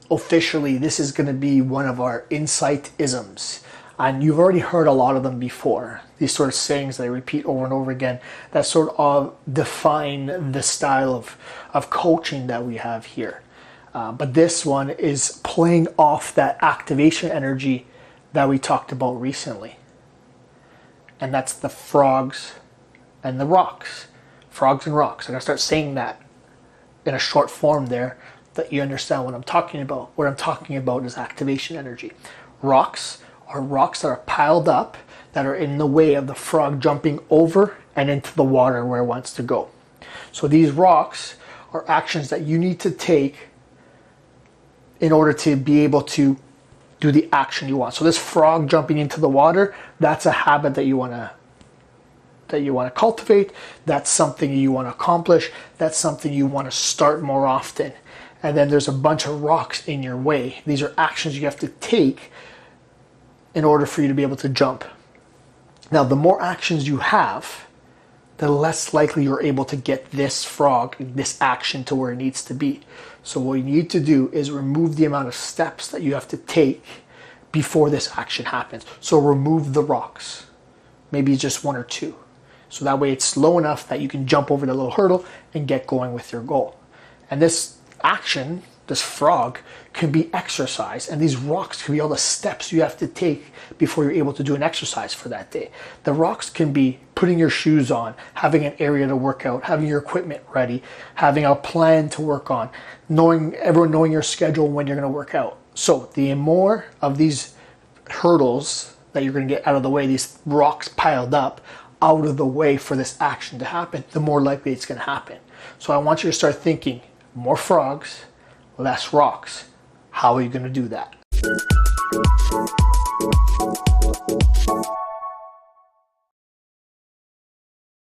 Officially, this is going to be one of our insight-isms. And you've already heard a lot of them before. These sort of sayings that I repeat over and over again that sort of define the style of coaching that we have here. But this one is playing off that activation energy that we talked about recently. And that's the frogs and the rocks. Frogs and rocks. I'm going to start saying that in a short form there, that you understand what I'm talking about. What I'm talking about is activation energy. Rocks are rocks that are piled up, that are in the way of the frog jumping over and into the water where it wants to go. So these rocks are actions that you need to take in order to be able to do the action you want. So this frog jumping into the water, that's a habit that you want to cultivate. That's something you want to accomplish. That's something you want to start more often. And then there's a bunch of rocks in your way. These are actions you have to take in order for you to be able to jump. Now, the more actions you have, the less likely you're able to get this frog, this action to where it needs to be. So what you need to do is remove the amount of steps that you have to take before this action happens. So remove the rocks, maybe just one or two. So that way it's slow enough that you can jump over the little hurdle and get going with your goal. And this action, this frog, can be exercise, and these rocks can be all the steps you have to take before you're able to do an exercise for that day. The rocks can be putting your shoes on, having an area to work out, having your equipment ready, having a plan to work on, everyone knowing your schedule when you're going to work out. So the more of these hurdles that you're going to get out of the way, these rocks piled up out of the way for this action to happen, the more likely it's going to happen. So I want you to start thinking, more frogs, less rocks. How are you going to do that?